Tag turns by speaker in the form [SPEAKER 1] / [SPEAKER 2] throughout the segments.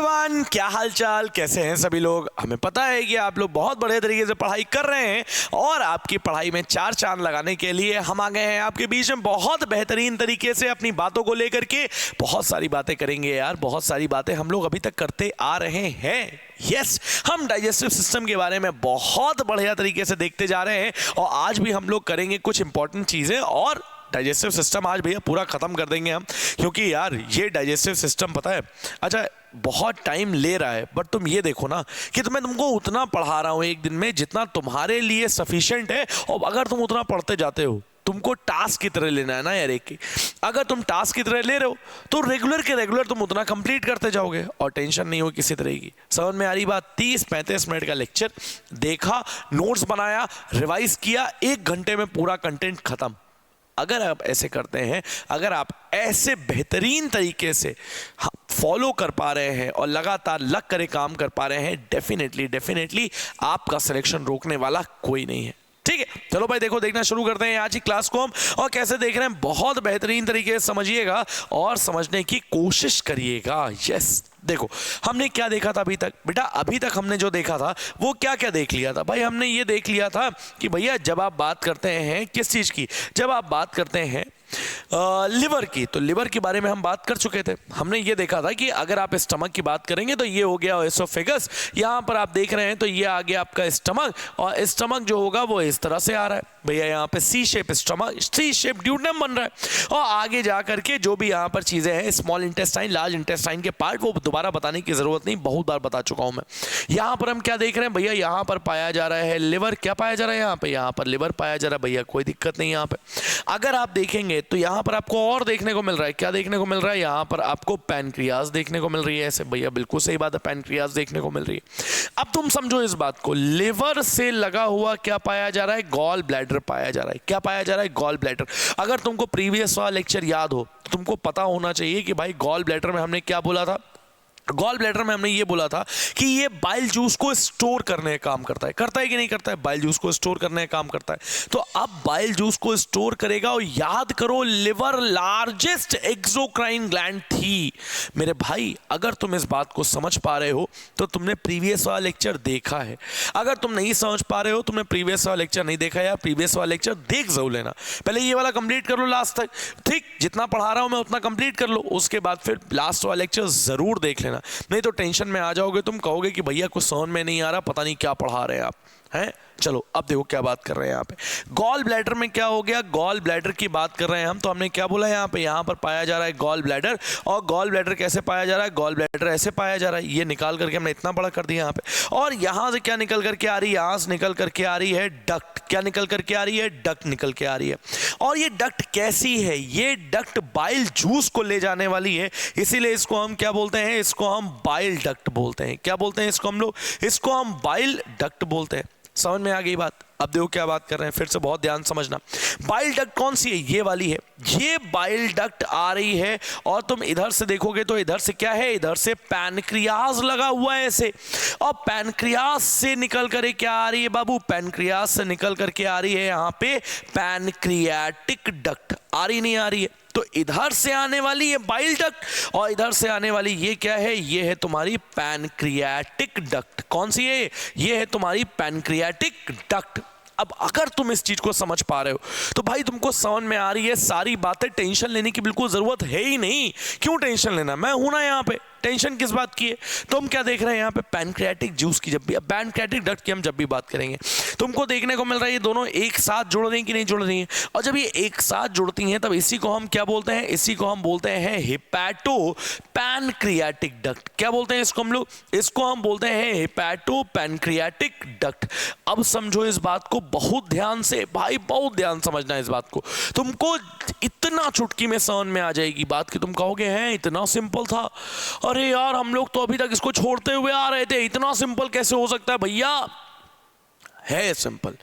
[SPEAKER 1] Everyone, क्या हाल चाल, कैसे हैं सभी लोग। हमें पता है कि आप लोग बहुत बढ़िया तरीके से पढ़ाई कर रहे हैं और आपकी पढ़ाई में चार चांद लगाने के लिए हम आ गए हैं आपके बीच में बहुत बेहतरीन तरीके से अपनी बातों को लेकर के। बहुत सारी बातें करेंगे यार, बहुत सारी बातें हम लोग अभी तक करते आ रहे हैं। यस, हम डाइजेस्टिव सिस्टम के बारे में बहुत बढ़िया तरीके से देखते जा रहे हैं और आज भी हम लोग करेंगे कुछ इंपॉर्टेंट चीजें और डाइजेस्टिव सिस्टम आज भैया पूरा खत्म कर देंगे हम, क्योंकि यार ये डाइजेस्टिव सिस्टम पता है अच्छा बहुत टाइम ले रहा है। बट तुम ये देखो ना कि मैं तुमको उतना पढ़ा रहा हूँ एक दिन में जितना तुम्हारे लिए सफिशिएंट है, और अगर तुम उतना पढ़ते जाते हो, तुमको टास्क की तरह लेना है ना यार एक की। अगर तुम टास्क की तरह ले रहे हो तो रेगुलर के रेगुलर तुम उतना कंप्लीट करते जाओगे और टेंशन नहीं हो किसी तरह की। समझ में आ रही बात। 30-35 मिनट का लेक्चर देखा, नोट्स बनाया, रिवाइज किया, 1 घंटे में पूरा कंटेंट खत्म। अगर आप ऐसे करते हैं, अगर आप ऐसे बेहतरीन तरीके से फॉलो कर पा रहे हैं और लगातार लग करे काम कर पा रहे हैं, डेफिनेटली आपका सिलेक्शन रोकने वाला कोई नहीं है। ठीक है, चलो भाई देखो, देखना शुरू करते हैं आज की क्लास को हम। और कैसे देख रहे हैं बहुत बेहतरीन तरीके से समझिएगा और समझने की कोशिश करिएगा। यस, देखो हमने क्या देखा था अभी तक बेटा। अभी तक हमने जो देखा था वो क्या क्या देख लिया था भाई। हमने ये देख लिया था कि भैया जब आप बात करते हैं किस चीज की, जब आप बात करते हैं लिवर की, तो लिवर के बारे में हम बात कर चुके थे। हमने ये देखा था कि अगर आप स्टमक की बात करेंगे तो ये हो गया एसोफेगस, यहाँ पर आप देख रहे हैं तो ये आ गया आपका स्टमक, और स्टमक जो होगा वो इस तरह से आ रहा है भैया, यहाँ पे सी शेप स्टमक, सी शेप ड्यूडेनम बन रहा है। और आगे जा करके जो भी यहाँ पर चीजें हैं, स्मॉल इंटेस्टाइन, लार्ज इंटेस्टाइन के पार्ट, वो दोबारा बताने की जरूरत नहीं, बहुत बार बता चुका हूं मैं। यहाँ पर हम क्या देख रहे हैं भैया, यहाँ पर पाया जा रहा है लिवर। क्या पाया जा रहा है यहाँ पर लिवर पाया जा रहा है भैया, कोई दिक्कत नहीं। यहाँ पे अगर आप देखेंगे तो यहाँ पर आपको और देखने को मिल रहा है, क्या देखने को मिल रहा है, यहाँ पर आपको पैनक्रियाज देखने को मिल रही है। ऐसे भैया बिल्कुल सही बात है, पैनक्रियाज देखने को मिल रही है। अब तुम समझो इस बात को, लिवर से लगा हुआ क्या पाया जा रहा है, गॉल ब्लैडर पाया जा रहा है। क्या पाया जा रहा है, गॉल ब्लैडर। अगर तुमको प्रीवियस वाला लेक्चर याद हो तो तुमको पता होना चाहिए कि भाई गॉल ब्लैडर में हमने क्या बोला था। गॉल ब्लैडर में हमने ये बोला था कि ये बाइल जूस को स्टोर करने का काम करता है। करता है कि नहीं करता है, बाइल जूस को स्टोर करने का काम करता है। तो अब बाइल जूस को स्टोर करेगा, और याद करो लिवर लार्जेस्ट एक्सोक्राइन ग्लैंड थी। मेरे भाई अगर तुम इस बात को समझ पा रहे हो तो तुमने प्रीवियस वाला लेक्चर देखा है। अगर तुम नहीं समझ पा रहे हो, तुमने प्रीवियस वाला लेक्चर नहीं देखा, या प्रीवियस वाला लेक्चर देख जरूर लेना। पहले ये वाला कंप्लीट कर लो लास्ट तक, ठीक, जितना पढ़ा रहा हूं मैं उतना कंप्लीट कर लो, उसके बाद फिर लास्ट वाला लेक्चर जरूर देख लेना। नहीं तो टेंशन में आ जाओगे, तुम कहोगे कि भैया कुछ समझ में नहीं आ रहा, पता नहीं क्या पढ़ा रहे हैं आप हैं। चलो अब देखो क्या बात कर रहे हैं यहाँ पे। गॉल ब्लैडर में क्या हो गया, गॉल ब्लैडर की बात कर रहे हैं हम, तो हमने क्या बोला यहाँ पे, यहाँ पर पाया जा रहा है गॉल ब्लैडर। और गॉल ब्लैडर कैसे पाया जा रहा है, गॉल ब्लैडर ऐसे पाया जा रहा है, ये निकाल करके हमने इतना बड़ा कर दिया यहाँ पे। और यहाँ से क्या निकल करके आ रही है, यहाँ से निकल करके आ रही है डक्ट। क्या निकल करके आ रही है, डक्ट निकल के आ रही है। और ये डक्ट कैसी है, ये डक्ट बाइल जूस को ले जाने वाली है, इसीलिए इसको हम क्या बोलते हैं, इसको हम बाइल डक्ट बोलते हैं। क्या बोलते हैं इसको हम लोग, इसको हम बाइल डक्ट बोलते हैं। समझ में आ गई बात। अब देखो क्या बात कर रहे हैं, फिर से बहुत ध्यान समझना। बाइल डक्ट कौन सी है, ये वाली है, ये बाइल डक्ट आ रही है। और तुम इधर से देखोगे तो इधर से क्या है, इधर से पैनक्रियाज लगा हुआ है ऐसे, और पैनक्रियाज से निकल कर क्या आ रही है बाबू, पैनक्रियाज से निकल करके आ रही है यहाँ पे पैनक्रियाटिक डक्ट। आ रही नहीं आ रही है, तो इधर से आने वाली है बाइल डक्ट, और इधर से आने वाली ये क्या है, ये है तुम्हारी पैनक्रियाटिक डक्ट। कौन सी है, ये है तुम्हारी पैनक्रियाटिक डक्ट। अब अगर तुम इस चीज को समझ पा रहे हो तो भाई तुमको समझ में आ रही है सारी बातें, टेंशन लेने की बिल्कुल जरूरत है ही नहीं। क्यों टेंशन लेना, मैं हूं ना यहाँ पे, टेंशन किस बात की है। तुम क्या देख रहे हैं यहाँ पे, पैनक्रियाटिक जूस की, जब भी पैनक्रियाटिक डक्ट की हम जब भी बात करेंगे तुमको देखने को मिल रहा है ये दोनों एक साथ जुड़ रही हैं कि नहीं जुड़ रही हैं। और जब ये एक साथ जुड़ती हैं तब इसी को हम क्या बोलते हैं, इसी को हम बोलते हैं हिपैटो पैनक्रियाटिक डक्ट। क्या बोलते हैं इसको हम लोग, इसको हम बोलते हैं हिपैटो पैनक्रियाटिक डक्ट। अब समझो इस बात को बहुत ध्यान से भाई, बहुत ध्यान समझना इस बात को, तुमको इतना चुटकी में समझ में आ जाएगी बात कि तुम कहोगे हैं इतना सिंपल था, अरे यार हम लोग तो अभी तक इसको छोड़ते हुए आ रहे थे, इतना सिंपल कैसे हो सकता है। भैया है सिंपल,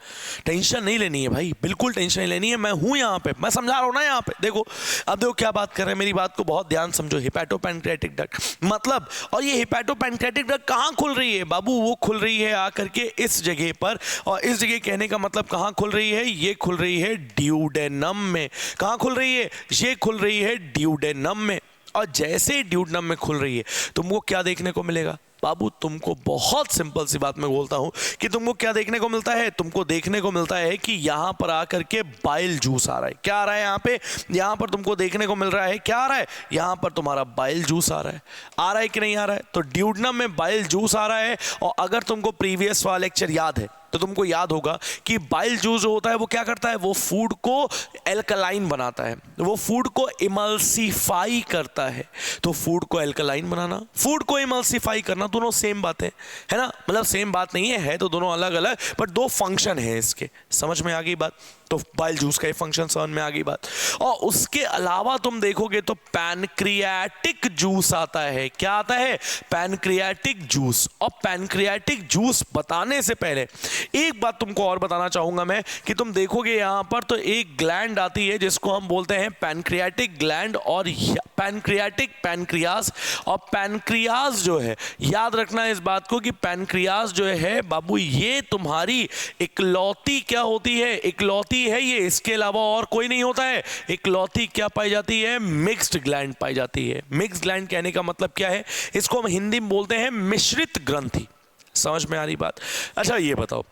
[SPEAKER 1] टेंशन नहीं लेनी है भाई, बिल्कुल टेंशन नहीं लेनी है। मैं हूं यहाँ पे, मैं समझा रहा हूं ना यहाँ पे। देखो अब देखो क्या बात कर रहे हैं, मेरी बात को बहुत ध्यान समझो। हिपैटोपैनक्रियाटिक डक्ट मतलब, और ये हिपैटोपैनक्रियाटिक डक्ट कहाँ खुल रही है बाबू, वो खुल रही है आकर के इस जगह पर। और इस जगह कहने का मतलब कहाँ खुल रही है, ये खुल रही है ड्यूडेनम में। कहाँ खुल रही है, ये खुल रही है ड्यूडेनम में। और जैसे ही ड्यूडनम में खुल रही है तुमको क्या देखने को मिलेगा बाबू? तुमको बहुत सिंपल सी बात मैं बोलता हूं कि तुमको क्या देखने को मिलता है? तुमको देखने को मिलता है कि यहां पर आकर के बाइल जूस आ रहा है। क्या आ रहा है यहां पे? यहां पर तुमको देखने को मिल रहा है, क्या आ रहा है? यहां पर तुम्हारा बाइल जूस आ रहा है। आ रहा है कि नहीं आ रहा है? तो ड्यूडनम में बाइल जूस आ रहा है। और अगर तुमको प्रीवियस वाला लेक्चर याद है तो तुमको याद होगा कि बाइल जूस जो होता है वो क्या करता है? वो फूड को एल्कलाइन बनाता है, वो फूड को इमल्सिफाई करता है। तो फूड को एल्कलाइन बनाना, फूड को इमल्सिफाई करना, दोनों सेम बातें है ना? मतलब सेम बात नहीं है तो दोनों अलग अलग, बट दो फंक्शन है इसके। समझ में आ गई बात? तो बाइल जूस का फंक्शन समझ में आ गई बात। और उसके अलावा तुम देखोगे तो पैनक्रियाटिक जूस आता है। क्या आता है? Pancreatic juice. और पैनक्रियाटिक जूस बताने से पहले एक बात तुमको और बताना चाहूंगा मैं कि तुम देखोगे यहां पर तो एक ग्लैंड आती है जिसको हम बोलते हैं पैनक्रियाटिक ग्लैंड और पैनक्रियाटिक पैनक्रियाज। और पैनक्रियाज जो है, याद रखना इस बात को कि पैनक्रियाज जो है बाबू ये तुम्हारी इकलौती क्या होती है? इकलौती है ये, इसके अलावा और कोई नहीं होता है। इकलौती क्या पाई जाती है? मिक्स्ड ग्लैंड पाई जाती है। मिक्स्ड ग्लैंड कहने का मतलब क्या है? इसको हम हिंदी में बोलते हैं मिश्रित ग्रंथि। समझ में आ रही बात? अच्छा ये बताओ,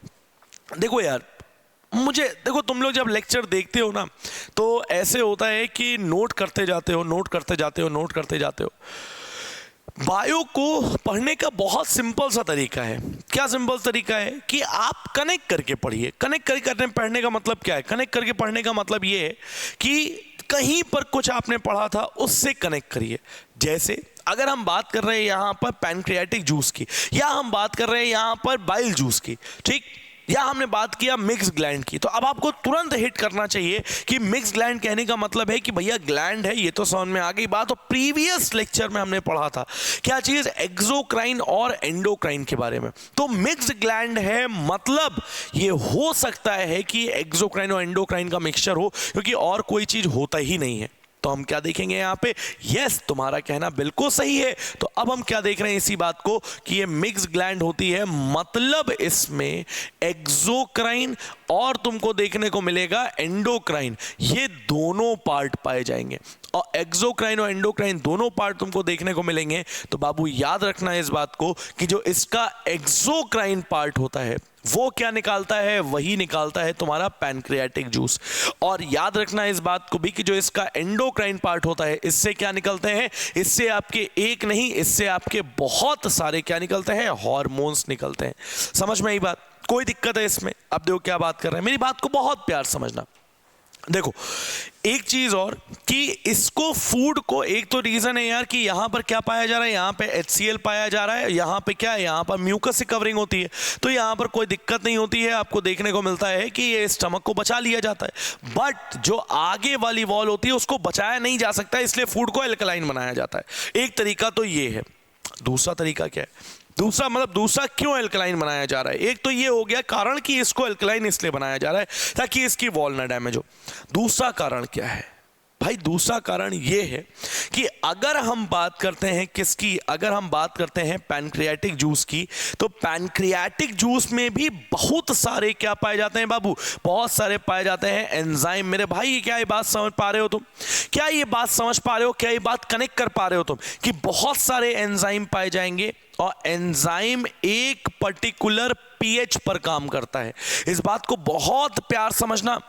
[SPEAKER 1] देखो यार मुझे देखो, तुम लोग जब लेक्चर देखते हो ना तो ऐसे होता है कि नोट करते जाते हो, नोट करते जाते हो, नोट करते जाते हो। बायो को पढ़ने का बहुत सिंपल सा तरीका है। क्या सिंपल तरीका है? कि आप कनेक्ट करके पढ़िए। कनेक्ट करके पढ़ने का मतलब क्या है? कनेक्ट करके पढ़ने का मतलब ये है कि कहीं पर कुछ आपने पढ़ा था उससे कनेक्ट करिए। जैसे अगर हम बात कर रहे हैं यहां पर पैनक्रियाटिक जूस की, या हम बात कर रहे हैं यहां पर बाइल जूस की, ठीक, या हमने बात किया मिक्स ग्लैंड की, तो अब आपको तुरंत हिट करना चाहिए कि मिक्स ग्लैंड कहने का मतलब है कि भैया ग्लैंड है, ये तो समझ में आ गई बात। और प्रीवियस लेक्चर में हमने पढ़ा था क्या चीज? एक्सोक्राइन और एंडोक्राइन के बारे में। तो मिक्स ग्लैंड है मतलब ये हो सकता है कि एक्सोक्राइन और एंडोक्राइन का मिक्सचर हो, क्योंकि और कोई चीज होता ही नहीं है। तो हम क्या देखेंगे यहाँ पे? यस, तुम्हारा कहना बिल्कुल सही है। तो अब हम क्या देख रहे हैं इसी बात को कि ये मिक्स ग्लैंड होती है, मतलब इसमें एक्सोक्राइन और तुमको देखने को मिलेगा एंडोक्राइन, ये दोनों पार्ट पाए जाएंगे। और एक्सोक्राइन और एंडोक्राइन दोनों पार्ट तुमको देखने को मिलेंगे। तो बाबू याद रखना इस बात को कि जो इसका एक्सोक्राइन पार्ट होता है वो क्या निकालता है? वही निकालता है तुम्हारा पैनक्रियाटिक जूस। और याद रखना इस बात को भी कि जो इसका एंडोक्राइन पार्ट होता है इससे क्या निकलते हैं? इससे आपके एक नहीं, इससे आपके बहुत सारे क्या निकलते हैं? हार्मोन्स निकलते हैं। समझ में आई बात? कोई दिक्कत है इसमें? अब देखो क्या बात कर रहे हैं, मेरी बात को बहुत प्यार समझना। देखो एक चीज और कि इसको फूड को, एक तो रीजन है यार कि यहां पर क्या पाया जा रहा है? यहां पे HCl पाया जा रहा है। यहां पे क्या है? यहां पर म्यूकस से कवरिंग होती है, तो यहां पर कोई दिक्कत नहीं होती है। आपको देखने को मिलता है कि ये स्टमक को बचा लिया जाता है। बट जो आगे वाली वॉल होती है उसको बचाया नहीं जा सकता, इसलिए फूड को एल्कलाइन बनाया जाता है। एक तरीका तो ये है। दूसरा तरीका क्या है? दूसरा क्यों एल्कलाइन बनाया जा रहा है? एक तो ये हो गया कारण कि इसको एल्कलाइन इसलिए बनाया जा रहा है ताकि इसकी वॉल ना डैमेज हो। दूसरा कारण क्या है भाई? दूसरा कारण ये है कि अगर हम बात करते हैं किसकी? अगर हम बात करते हैं पैनक्रियाटिक जूस की, तो पैनक्रियाटिक जूस में भी बहुत सारे क्या पाए जाते हैं बाबू? बहुत सारे पाए जाते हैं एंजाइम। मेरे भाई क्या ये बात समझ पा रहे हो तुम? क्या ये बात समझ पा रहे हो? क्या ये बात कनेक्ट कर पा रहे हो तुम कि बहुत सारे एंजाइम पाए जाएंगे? और एंजाइम एक पर्टिकुलर पीएच पर काम करता है। इस बात को बहुत प्यार समझना।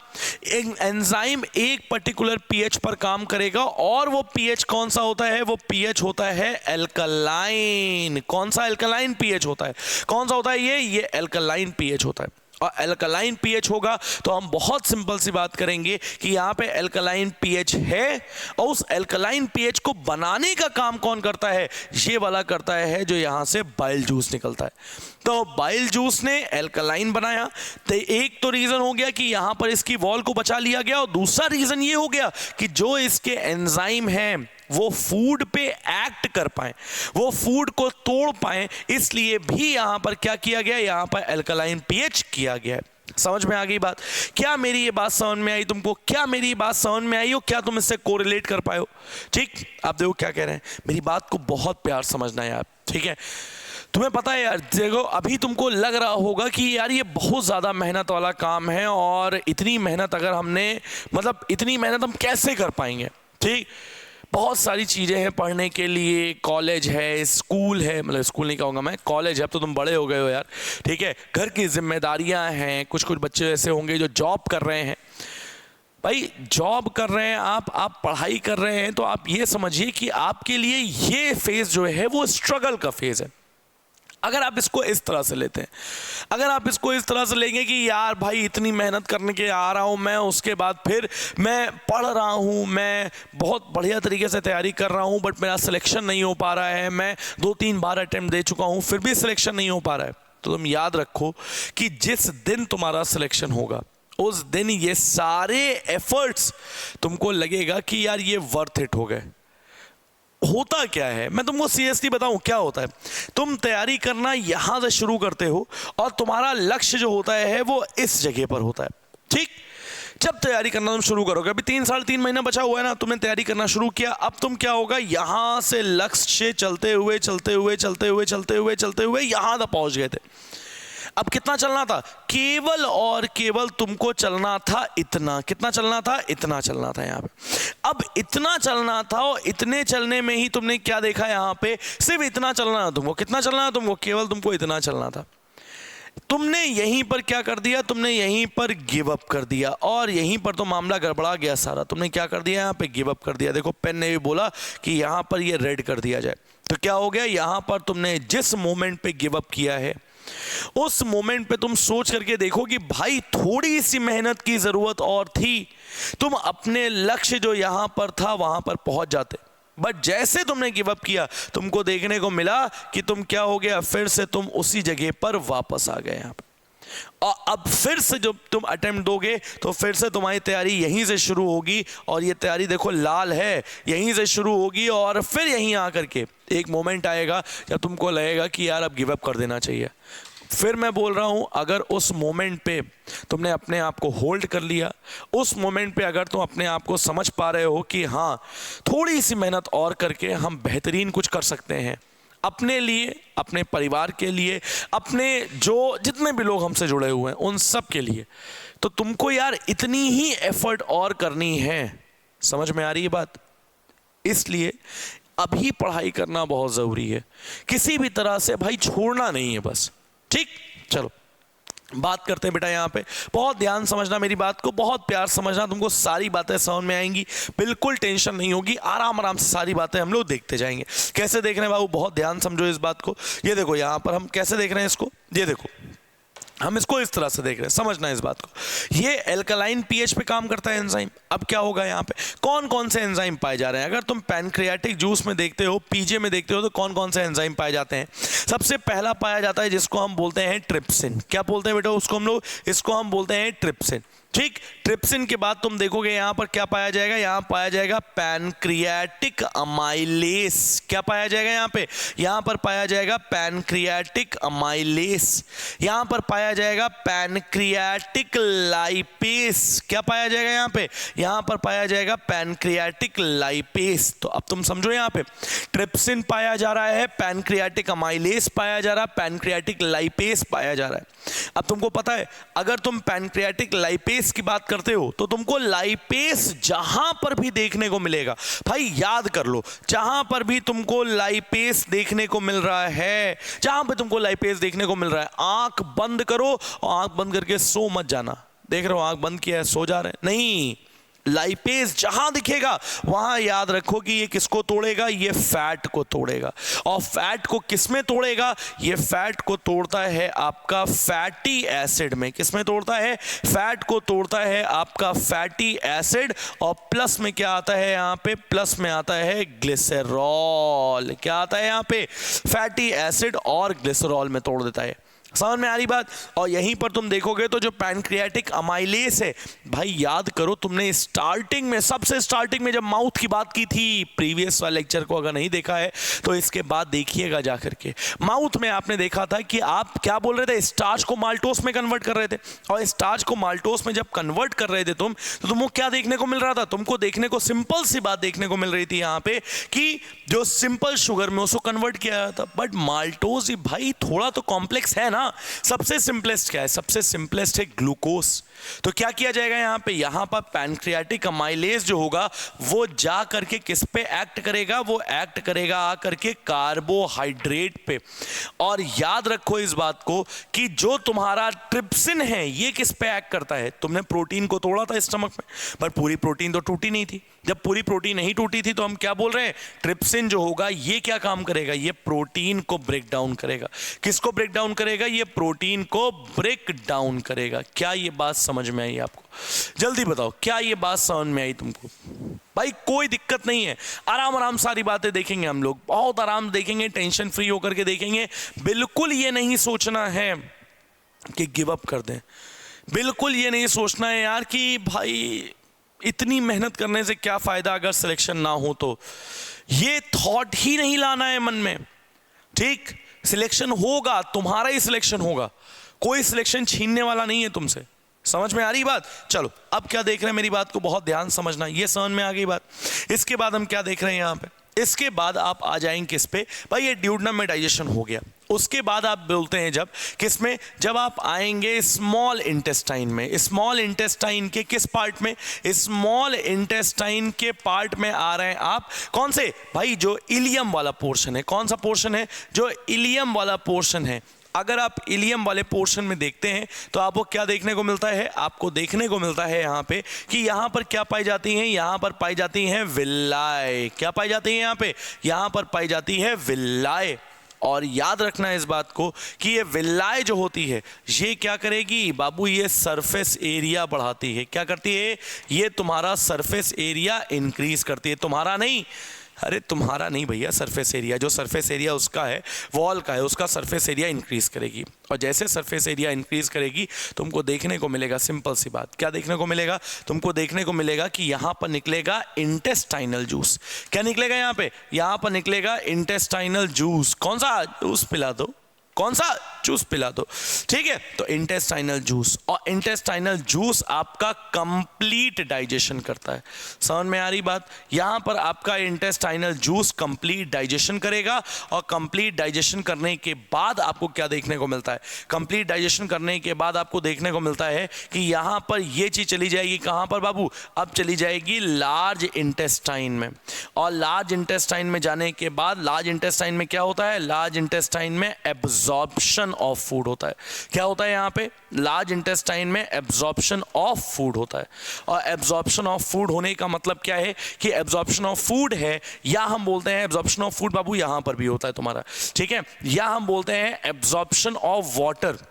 [SPEAKER 1] एंजाइम एक पर्टिकुलर पीएच पर काम करेगा और वो पीएच कौन सा होता है? वो पीएच होता है एल्कलाइन। कौन सा एल्कलाइन पीएच होता है? कौन सा होता है ये एल्कलाइन पीएच होता है। और एल्कलाइन पीएच होगा तो हम बहुत सिंपल सी बात करेंगे कि यहाँ पे एल्कलाइन पीएच है, और उस एल्कलाइन पीएच को बनाने का काम कौन करता है? ये वाला करता है जो यहाँ से बाइल जूस निकलता है। तो बाइल जूस ने एल्कलाइन बनाया, तो एक तो रीजन हो गया कि यहाँ पर इसकी वॉल को बचा लिया गया, और दूसरा रीजन ये हो गया कि जो इसके एंजाइम हैं वो फूड पे एक्ट कर पाए, वो फूड को तोड़ पाए, इसलिए भी यहां पर क्या किया गया? यहां पर एल्कलाइन पीएच किया गया है। समझ में आ गई बात? क्या मेरी ये बात समझ में आई तुमको? क्या मेरी बात समझ में आई हो? क्या तुम इससे कोरिलेट कर पाए हो? ठीक, आप देखो क्या कह रहे हैं। मेरी बात को बहुत प्यार समझना है यार, ठीक है? तुम्हें पता है यार, देखो अभी तुमको लग रहा होगा कि यार ये बहुत ज़्यादा मेहनत वाला काम है, और इतनी मेहनत अगर हमने, मतलब इतनी मेहनत हम कैसे कर पाएंगे? ठीक, बहुत सारी चीज़ें हैं पढ़ने के लिए, कॉलेज है, स्कूल है, मतलब स्कूल नहीं कहूँगा मैं, कॉलेज है, अब तो तुम बड़े हो गए हो यार, ठीक है, घर की जिम्मेदारियां हैं, कुछ कुछ बच्चे ऐसे होंगे जो जॉब कर रहे हैं। भाई जॉब कर रहे हैं आप पढ़ाई कर रहे हैं, तो आप ये समझिए कि आपके लिए ये फेज जो है वो स्ट्रगल का फेज है। अगर आप इसको इस तरह से लेते हैं, अगर आप इसको इस तरह से लेंगे कि यार भाई इतनी मेहनत करने के आ रहा हूँ मैं, उसके बाद फिर मैं पढ़ रहा हूँ, मैं बहुत बढ़िया तरीके से तैयारी कर रहा हूँ, बट मेरा सिलेक्शन नहीं हो पा रहा है, मैं 2-3 बार अटेम्प्ट दे चुका हूँ फिर भी सिलेक्शन नहीं हो पा रहा है, तो तुम याद रखो कि जिस दिन तुम्हारा सिलेक्शन होगा उस दिन ये सारे एफर्ट्स तुमको लगेगा कि यार ये वर्थ इट हो गए। होता क्या है, मैं तुमको सीरियसली बताऊं क्या होता है, तुम तैयारी करना यहां से शुरू करते हो और तुम्हारा लक्ष्य जो होता है वो इस जगह पर होता है, ठीक। जब तैयारी करना तुम शुरू करोगे, अभी 3-3.5 महीना बचा हुआ है ना, तुमने तैयारी करना शुरू किया, अब तुम क्या होगा, यहां से लक्ष्य चलते हुए चलते हुए चलते हुए चलते हुए चलते हुए यहां तक पहुंच गए थे। अब कितना चलना था, केवल और केवल तुमको चलना था इतना, कितना चलना था, इतना चलना था यहाँ पे। अब इतना चलना था और इतने चलने में ही तुमने क्या देखा यहाँ पे, सिर्फ इतना चलना था तुमको, कितना चलना था तुमको, केवल तुमको इतना चलना था। तुमने यहीं पर क्या कर दिया, तुमने यहीं पर गिव अप कर दिया और यहीं पर तो मामला गड़बड़ा गया सारा। तुमने क्या कर दिया, यहाँ पे गिव अप कर दिया। देखो पेन ने भी बोला कि यहाँ पर ये रेड कर दिया जाए, तो क्या हो गया, यहाँ पर तुमने जिस मोमेंट पे गिव अप किया है उस मोमेंट पे तुम सोच करके देखो कि भाई थोड़ी सी मेहनत की जरूरत और थी, तुम अपने लक्ष्य जो यहां पर था वहां पर पहुंच जाते, बट जैसे तुमने गिव अप किया तुमको देखने को मिला कि तुम क्या हो गया, फिर से तुम उसी जगह पर वापस आ गए यहाँ पे। और अब फिर से जब तुम अटेम्प्ट दोगे तो फिर से तुम्हारी तैयारी यहीं से शुरू होगी, और ये तैयारी देखो लाल है, यहीं से शुरू होगी और फिर यहीं आकर के एक मोमेंट आएगा जब तुमको लगेगा कि यार अब गिव अप कर देना चाहिए। फिर मैं बोल रहा हूं, अगर उस मोमेंट पे तुमने अपने आप को होल्ड कर लिया, उस मोमेंट पे अगर तुम अपने आप को समझ पा रहे हो कि हाँ थोड़ी सी मेहनत और करके हम बेहतरीन कुछ कर सकते हैं अपने लिए, अपने परिवार के लिए, अपने जो जितने भी लोग हमसे जुड़े हुए हैं उन सब के लिए, तो तुमको यार इतनी ही एफर्ट और करनी है। समझ में आ रही है बात? इसलिए अभी पढ़ाई करना बहुत ज़रूरी है, किसी भी तरह से भाई छोड़ना नहीं है बस, ठीक। चलो बात करते हैं बेटा, यहाँ पे बहुत ध्यान समझना मेरी बात को, बहुत प्यार समझना, तुमको सारी बातें समझ में आएंगी, बिल्कुल टेंशन नहीं होगी, आराम आराम से सारी बातें हम लोग देखते जाएंगे। कैसे देख रहे हैं बाबू, बहुत ध्यान समझो इस बात को। ये देखो यहाँ पर हम कैसे देख रहे हैं इसको, ये देखो हम इसको इस तरह से देख रहे हैं, समझना इस बात को। ये एल्कलाइन पीएच पे काम करता है एंजाइम। अब क्या होगा यहाँ पे, कौन कौन से एंजाइम पाए जा रहे हैं, अगर तुम पैनक्रियाटिक जूस में देखते हो, पीजे में देखते हो, तो कौन कौन से एंजाइम पाए जाते हैं। सबसे पहला पाया जाता है जिसको हम बोलते हैं ट्रिप्सिन। क्या बोलते हैं बेटा उसको हम लोग, इसको हम बोलते हैं ट्रिप्सिन, ठीक। ट्रिप्सिन के बाद तुम देखोगे यहाँ पर क्या पाया जाएगा, यहाँ पाया जाएगा पैनक्रियाटिक अमाइलेस। क्या पाया जाएगा यहाँ पर पाया जाएगा पैनक्रियाटिक अमाइलेस। यहाँ पर पाया जाएगा पैनक्रियाटिक लाइपेस। क्या पाया जाएगा यहाँ पर पाया जाएगा पैनक्रियाटिक लाइपेस। तो अब तुम समझो यहाँ पे ट्रिप्सिन पाया जा रहा है, पैनक्रियाटिक अमाइलेस पाया जा रहा है, पैनक्रियाटिक लाइपेस पाया जा रहा है। अब तुमको पता है अगर तुम पैनक्रियाटिक लाइपेस की बात करते हो तो तुमको लाइपेस जहां पर भी देखने को मिलेगा, भाई याद कर लो, जहां पर भी तुमको लाइपेस देखने को मिल रहा है, जहां पे तुमको लाइपेस देखने को मिल रहा है, आंख बंद करो और आंख बंद करके सो मत जाना। देख रहे हो आंख बंद किया है सो जा रहे हैं, नहीं, लाइपेस जहां दिखेगा वहां याद रखो कि ये किसको तोड़ेगा, ये फैट को तोड़ेगा। और फैट को किसमें तोड़ेगा, ये फैट को तोड़ता है आपका फैटी एसिड में। किसमें तोड़ता है, फैट को तोड़ता है आपका फैटी एसिड। और प्लस में क्या आता है यहाँ पे, प्लस में आता है ग्लिसरॉल। क्या आता है यहाँ पे, फैटी एसिड और ग्लिसरॉल में तोड़ देता है। समझ में आ रही बात? और यहीं पर तुम देखोगे तो जो पैनक्रियाटिक अमाइलेस है, भाई याद करो तुमने स्टार्टिंग में, सबसे स्टार्टिंग में जब माउथ की बात की थी, प्रीवियस वाले लेक्चर को अगर नहीं देखा है तो इसके बाद देखिएगा जा करके। माउथ में आपने देखा था कि आप क्या बोल रहे थे, स्टार्च को माल्टोस में कन्वर्ट कर रहे थे। और स्टार्च को माल्टोस में जब कन्वर्ट कर रहे थे तुम, तो तुमको क्या देखने को मिल रहा था, तुमको देखने को सिंपल सी बात देखने को मिल रही थी यहाँ पे कि जो सिंपल शुगर में उसको कन्वर्ट किया था। बट माल्टोस भाई थोड़ा तो कॉम्प्लेक्स है ना, ना। सबसे सिंपलेस्ट क्या है? सबसे सिंपलेस्ट है ग्लूकोज। तो क्या किया जाएगा यहाँ पर पैनक्रियाटिक अमाइलेज जो होगा वो जा करके किस पे एक्ट करेगा? वो एक्ट करेगा आ करके कार्बोहाइड्रेट पे। और याद रखो इस बात को कि जो तुम्हारा ट्रिप्सिन है ये किस पे एक्ट करता है? तुमने प्रोटीन को तोड़ा था स्टमक में, पर पूरी प्रोटीन तो टूटी नहीं थी। जब पूरी प्रोटीन नहीं टूटी थी तो हम क्या बोल रहे हैं? ट्रिप्सिन जो होगा ये क्या काम करेगा? ये प्रोटीन को ब्रेक डाउन करेगा। किसको ब्रेक डाउन करेगा? ये प्रोटीन को ब्रेक डाउन करेगा। क्या ये बात समझ में आई आपको? जल्दी बताओ, क्या ये बात समझ में आई तुमको? भाई कोई दिक्कत नहीं है, आराम आराम सारी बातें देखेंगे हम लोग, बहुत आराम देखेंगे, टेंशन फ्री होकर के देखेंगे। बिल्कुल ये नहीं सोचना है कि गिव अप कर दें, बिल्कुल ये नहीं सोचना है यार कि भाई इतनी मेहनत करने से क्या फायदा अगर सिलेक्शन ना हो तो। ये थॉट ही नहीं लाना है मन में, ठीक? सिलेक्शन होगा, तुम्हारा ही सिलेक्शन होगा, कोई सिलेक्शन छीनने वाला नहीं है तुमसे। समझ में आ रही बात? चलो अब क्या देख रहे हैं, मेरी बात को बहुत ध्यान समझना, ये समझ में आ गई बात। इसके बाद हम क्या देख रहे हैं यहाँ पे? इसके बाद आप आ जाएंगे किस पे? भाई ये ड्यूडेनम में डाइजेशन हो गया। उसके बाद आप बोलते हैं जब किस में? जब आप आएंगे स्मॉल इंटेस्टाइन में। स्मॉल इंटेस्टाइन के किस पार्ट में? स्मॉल इंटेस्टाइन के पार्ट में आ रहे हैं आप। कौन से? भाई जो इलियम वाला पोर्शन है। कौन सा पोर्शन है? जो इलियम वाला पोर्शन है। अगर आप इलियम वाले पोर्शन में देखते हैं तो आपको क्या देखने को मिलता है? आपको देखने को मिलता है यहाँ पे कि यहाँ पर क्या पाई जाती हैं? यहाँ पर पाई जाती हैं विल्लाए। क्या पाई जाती है यहाँ पे? यहाँ पर पाई जाती है विल्लाए। और याद रखना है इस बात को कि ये विल्लाए जो होती है ये क्या करेगी बाबू? ये सरफेस एरिया बढ़ाती है। क्या करती है? ये तुम्हारा सरफेस एरिया इंक्रीज करती है। तुम्हारा नहीं, अरे तुम्हारा नहीं भैया, सरफेस एरिया, जो सरफेस एरिया उसका है, वॉल का है, उसका सरफेस एरिया इंक्रीज करेगी। और जैसे सरफेस एरिया इंक्रीज करेगी तुमको देखने को मिलेगा, सिंपल सी बात, क्या देखने को मिलेगा? तुमको देखने को मिलेगा कि यहाँ पर निकलेगा इंटेस्टाइनल जूस। क्या निकलेगा यहाँ पे? यहाँ पर निकलेगा इंटेस्टाइनल जूस। कौन सा जूस? पिला दो। कौन सा जूस? पिला दो, ठीक है? तो इंटेस्टाइनल जूस। और इंटेस्टाइनल जूस आपका कंप्लीट डाइजेशन करता है। समझ में आ रही बात? यहां पर आपका इंटेस्टाइनल जूस कंप्लीट डाइजेशन करेगा। और कंप्लीट डाइजेशन करने के बाद आपको क्या देखने को मिलता है? कंप्लीट डाइजेशन करने के बाद आपको देखने को मिलता है कि यहां पर यह चीज चली जाएगी कहां पर बाबू? अब चली जाएगी लार्ज इंटेस्टाइन में। और लार्ज इंटेस्टाइन में जाने के बाद लार्ज इंटेस्टाइन में क्या होता है? लार्ज इंटेस्टाइन में एब्जॉर्प्शन ऑफ फूड होता है। क्या होता है यहाँ पे? लार्ज इंटेस्टाइन में एब्जॉर्प्शन ऑफ फूड होता है। और एब्जॉर्प्शन ऑफ फूड होने का मतलब क्या है? कि एब्जॉर्प्शन ऑफ फूड है, या हम बोलते हैं एब्जॉर्प्शन ऑफ फूड बाबू यहाँ पर भी होता है तुम्हारा, ठीक है? या हम बोलते हैं एब्जॉर्प्शन ऑफ वाटर।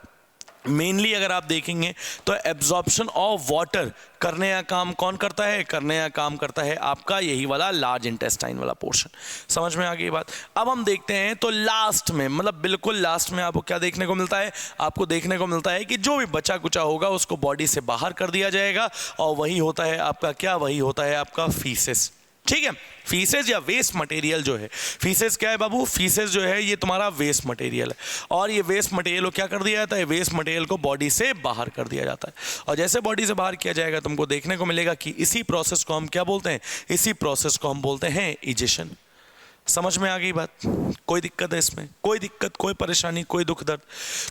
[SPEAKER 1] मेनली अगर आप देखेंगे तो एब्जॉर्प्शन ऑफ वाटर करने का काम कौन करता है? करने का काम करता है आपका यही वाला लार्ज इंटेस्टाइन वाला पोर्शन। समझ में आ गई बात? अब हम देखते हैं तो लास्ट में, मतलब बिल्कुल लास्ट में आपको क्या देखने को मिलता है? आपको देखने को मिलता है कि जो भी बचा कुचा होगा उसको बॉडी से बाहर कर दिया जाएगा। और वही होता है आपका क्या? वही होता है आपका फीसेस, ठीक है? फीसेस या वेस्ट मटेरियल जो है, फीसेस क्या है बाबू? फीसेस जो है ये तुम्हारा वेस्ट मटेरियल है। और ये वेस्ट मटेरियल को क्या कर दिया जाता है? वेस्ट मटेरियल को बॉडी से बाहर कर दिया जाता है। और जैसे बॉडी से बाहर किया जाएगा तुमको देखने को मिलेगा कि इसी प्रोसेस को हम क्या बोलते हैं? इसी प्रोसेस को हम बोलते हैं इजेशन। समझ में आ गई बात? कोई दिक्कत है इसमें? कोई दिक्कत, कोई परेशानी, कोई दुख दर्द?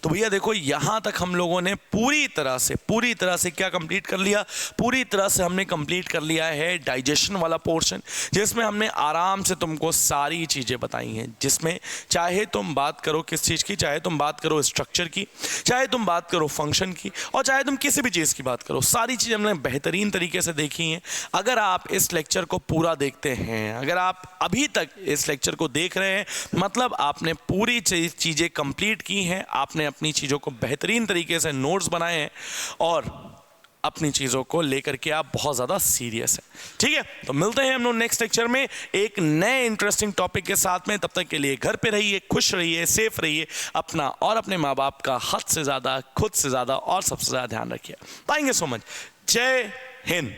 [SPEAKER 1] तो भैया देखो यहां तक हम लोगों ने पूरी तरह से क्या कंप्लीट कर लिया? पूरी तरह से हमने कंप्लीट कर लिया है डाइजेशन वाला पोर्शन, जिसमें हमने आराम से तुमको सारी चीजें बताई हैं। जिसमें चाहे तुम बात करो किस चीज की, चाहे तुम बात करो स्ट्रक्चर की, चाहे तुम बात करो फंक्शन की, और चाहे तुम किसी भी चीज की बात करो, सारी चीजें हमने बेहतरीन तरीके से देखी हैं। अगर आप इस लेक्चर को पूरा देखते हैं, अगर आप अभी तक इस लेक्चर को देख रहे हैं, मतलब आपने पूरी चीजें कंप्लीट की हैं, आपने अपनी चीजों को बेहतरीन तरीके से नोट्स बनाए हैं और अपनी चीजों को लेकर के आप बहुत ज्यादा सीरियस हैं, ठीक है? तो मिलते हैं हम लोग नेक्स्ट लेक्चर में एक नए इंटरेस्टिंग टॉपिक के साथ में। तब तक के लिए घर पे रहिए, खुश रहिए, सेफ रहिए, अपना और अपने माँ बाप का हद से ज्यादा, खुद से ज्यादा और सबसे ज्यादा ध्यान रखिए। Thank you so much. जय हिंद।